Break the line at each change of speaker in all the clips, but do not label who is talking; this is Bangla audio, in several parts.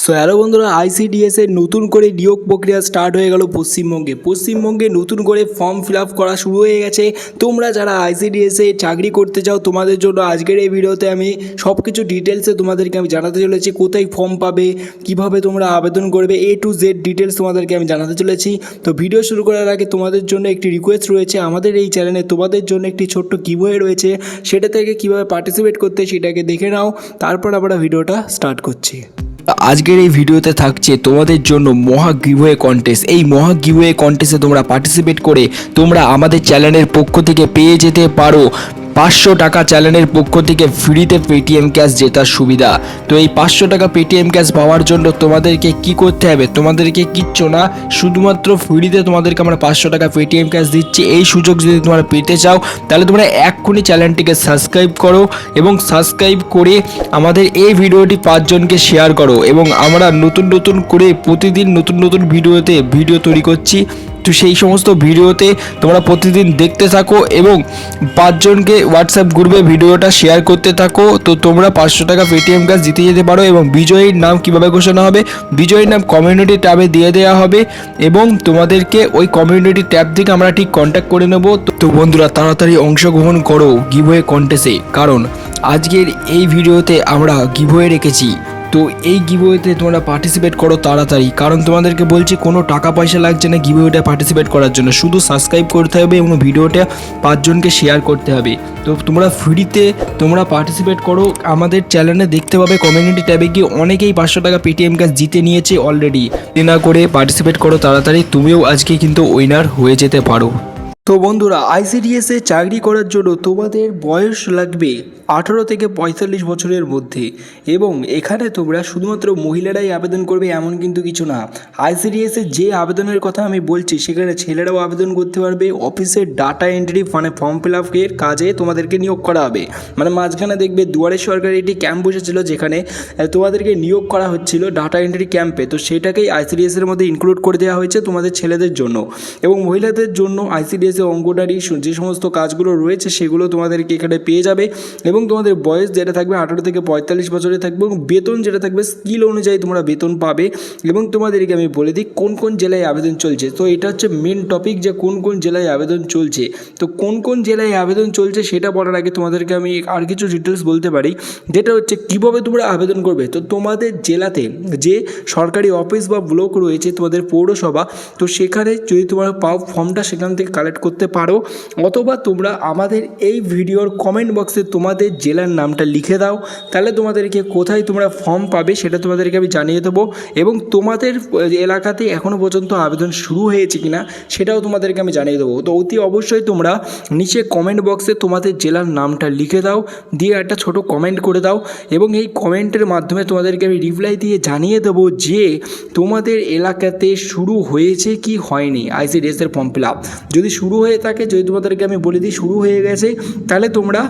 সো হ্যালো বন্ধুরা, আইসিডিএস এর নতুন করে নিয়োগ প্রক্রিয়া স্টার্ট হয়ে গেল পশ্চিমবঙ্গে নতুন করে ফর্ম ফিল আপ করা শুরু হয়ে গেছে। তোমরা যারা আইসিডিএস এ চাকরি করতে চাও তোমাদের জন্য আজকের এই ভিডিওতে আমি সব কিছু ডিটেলসে তোমাদেরকে আমি জানাতে চলেছি। কোথায় ফর্ম পাবে, কিভাবে তোমরা আবেদন করবে, A to Z ডিটেলস তোমাদেরকে আমি জানাতে চলেছি। তো ভিডিও শুরু করার আগে তোমাদের জন্য একটি রিকোয়েস্ট রয়েছে, আমাদের এই চ্যানেলে তোমাদের জন্য একটি ছোট্ট গিভওয়ে রয়েছে, সেটা থেকে কীভাবে পার্টিসিপেট করতে সেটাকে দেখে নাও, তারপর আমরা ভিডিওটা স্টার্ট করছি। আজকের এই ভিডিওতে থাকছে তোমাদের জন্য মহা গিভওয়ে কন্টেস্ট। এই মহা গিভওয়ে কন্টেস্টে তোমরা পার্টিসিপেট করে তোমরা আমাদের চ্যানেলের পক্ষ থেকে পেয়ে যেতে পারো 500 টাকা চ্যানেলের পক্ষ থেকে ফ্রিতে পেটিএম ক্যাশ জেতার সুবিধা। তো এই 500 টাকা পেটিএম ক্যাশ পাওয়ার জন্য তোমাদেরকে কি করতে হবে, তোমাদেরকে কিচ্ছু না, শুধুমাত্র ফ্রিতে তোমাদেরকে আমরা 500 টাকা পেটিএম ক্যাশ দিচ্ছি। এই সুযোগ যদি তোমরা পেতে চাও তাহলে তোমরা এক্ষুনি চ্যানেলটিকে সাবস্ক্রাইব করো এবং সাবস্ক্রাইব করে আমাদের এই ভিডিওটি 5 জনকে শেয়ার করো। এবং আমরা নতুন করে প্রতিদিন নতুন ভিডিও তৈরি করছি। তো সেই সমস্ত ভিডিওতে তোমরা প্রতিদিন দেখতে থাকো এবং 5 জনকে হোয়াটসঅ্যাপ গ্রুপে ভিডিওটা শেয়ার করতে থাকো। তো তোমরা 500 টাকা পেটিএম ক্যাশ জিতে যেতে পারো। এবং বিজয়ীর নাম কিভাবে ঘোষণা হবে, বিজয়ীর নাম কমিউনিটি ট্যাবে দিয়ে দেওয়া হবে এবং তোমাদেরকে ওই কমিউনিটি ট্যাব থেকে আমরা ঠিক কন্ট্যাক্ট করে নেব। তো বন্ধুরা, তাড়াতাড়ি অংশগ্রহণ করো গিভওয়ে কন্টেস্টে, কারণ আজকের এই ভিডিওতে আমরা গিভওয়ে রেখেছি। তো এই গিভওয়েতে তোমরা পার্টিসিপেট করো তাড়াতাড়ি, কারণ তোমাদেরকে বলছি কোনো টাকা পয়সা লাগছে না গিভওয়েটা পার্টিসিপেট করার জন্য, শুধু সাবস্ক্রাইব করতে হবে এবং ভিডিওটা 5 জনকে শেয়ার করতে হবে। তো তোমরা ফ্রিতে তোমরা পার্টিসিপেট করো, আমাদের চ্যানেলে দেখতে পাবে কমিউনিটি ট্যাবে গিয়ে অনেকেই 500 টাকা পেটিএম ক্যাশ জিতে নিয়েছে অলরেডি। না করে পার্টিসিপেট করো তাড়াতাড়ি, তুমিও আজকে কিন্তু উইনার হয়ে যেতে পারো। তো বন্ধুরা, আইসিডিএসে চাকরি করার জন্য তোমাদের বয়স লাগবে 18 থেকে 45 বছরের মধ্যে এবং এখানে তোমরা শুধুমাত্র মহিলারাই আবেদন করবে এমন কিন্তু কিছু না। আইসিডিএসে যে আবেদনের কথা আমি বলছি সেখানে ছেলেরাও আবেদন করতে পারবে। অফিসের ডাটা এন্ট্রি মানে ফর্ম ফিল আপের কাজে তোমাদেরকে নিয়োগ করা হবে। মানে মাঝখানে দেখবে দুয়ারে সরকারি একটি ক্যাম্প বসেছিল যেখানে তোমাদেরকে নিয়োগ করা হচ্ছিল ডাটা এন্ট্রি ক্যাম্পে। তো সেটাকেই আইসিডিএসের মধ্যে ইনক্লুড করে দেওয়া হয়েছে তোমাদের ছেলেদের জন্য। এবং মহিলাদের জন্য আইসিডিএস অঙ্গনারী যে সমস্ত কাজগুলো রয়েছে সেগুলো তোমাদেরকে এখানে পেয়ে যাবে। এবং তোমাদের বয়স যেটা থাকবে 18 থেকে 45 বছরে থাকবে এবং বেতন যেটা থাকবে স্কিল অনুযায়ী তোমরা বেতন পাবে। এবং তোমাদেরকে আমি বলে দিই কোন জেলায় আবেদন চলছে। তো এটা হচ্ছে মেন টপিক, যে কোন জেলায় আবেদন চলছে। তো কোন জেলায় আবেদন চলছে সেটা বলার আগে তোমাদেরকে আমি আর কিছু ডিটেলস বলতে পারি, যেটা হচ্ছে কীভাবে তোমরা আবেদন করবে। তো তোমাদের জেলাতে যে সরকারি অফিস বা ব্লক রয়েছে, তোমাদের পৌরসভা, তো সেখানে যদি তোমরা পাও ফর্মটা সেখান থেকে কালেক্ট করতে পারো, অথবা তোমরা আমাদের এই ভিডিওর কমেন্ট বক্সে তোমাদের জেলার নামটা লিখে দাও, তাহলে তোমাদেরকে কোথায় তোমরা ফর্ম পাবে সেটা তোমাদেরকে আমি জানিয়ে দেবো। এবং তোমাদের এলাকাতে এখনও পর্যন্ত আবেদন শুরু হয়েছে কিনা সেটাও তোমাদেরকে আমি জানিয়ে দেবো। তো অতি অবশ্যই তোমরা নিচে কমেন্ট বক্সে তোমাদের জেলার নামটা লিখে দাও, দিয়ে একটা ছোট কমেন্ট করে দাও এবং এই কমেন্টের মাধ্যমে তোমাদেরকে আমি রিপ্লাই দিয়ে জানিয়ে দেবো যে তোমাদের এলাকাতে শুরু হয়েছে কি হয়নি আইসিডিএসের ফর্ম ফিল আপ। যদি শুরু হয়ে থাকে, যদি তোমাদেরকে আমি বলে দিই শুরু হয়ে গেছে, তাহলে তোমরা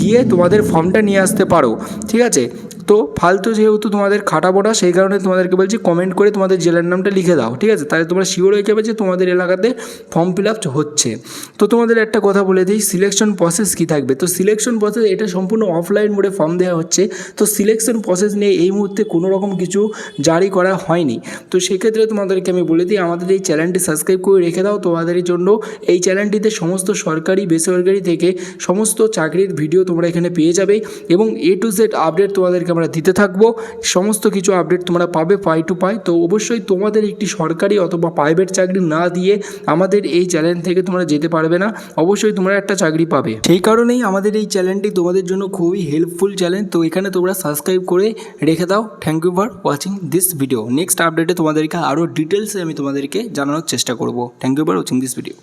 গিয়ে তোমাদের ফর্মটা নিয়ে আসতে পারো, ঠিক আছে। তো ফালতু যেহেতু তোমাদের খাটাবো না, সেই কারণে তোমাদেরকে বলছি কমেন্ট করে তোমাদের জেলার নামটা লিখে দাও, ঠিক আছে। তাহলে তোমরা শিওর হয়ে যাবে যে তোমাদের এলাকাতে ফর্ম ফিল আপ হচ্ছে। তো তোমাদের একটা কথা বলে দিই, সিলেকশন প্রসেস কী থাকবে। তো সিলেকশন প্রসেস এটা সম্পূর্ণ অফলাইন মোডে ফর্ম দেওয়া হচ্ছে। তো সিলেকশন প্রসেস নিয়ে এই মুহূর্তে কোনো রকম কিছু জারি করা হয়নি। তো সেক্ষেত্রে তোমাদেরকে আমি বলে দিই আমাদের এই চ্যানেলটি সাবস্ক্রাইব করে রেখে দাও। তোমাদের জন্য এই চ্যানেলটিতে সমস্ত সরকারি বেসরকারি থেকে সমস্ত চাকরির ভিডিও তোমরা এখানে পেয়ে যাবে এবং A to Z আপডেট তোমাদেরকে আমরা দিতে থাকবো। সমস্ত কিছু আপডেট তোমরা পাবে পাই টু পাই। তো অবশ্যই তোমাদের একটি সরকারি অথবা প্রাইভেট চাকরি না দিয়ে আমাদের এই চ্যানেল থেকে তোমরা যেতে পারবে না, অবশ্যই তোমরা একটা চাকরি পাবে। সেই কারণেই আমাদের এই চ্যানেলটি তোমাদের জন্য খুবই হেল্পফুল চ্যানেল। তো এখানে তোমরা সাবস্ক্রাইব করে রেখে দাও। Thank you for watching this video. Next আপডেটে তোমাদেরকে আরও ডিটেলসে আমি তোমাদেরকে জানানোর চেষ্টা করব। Thank you for watching this video.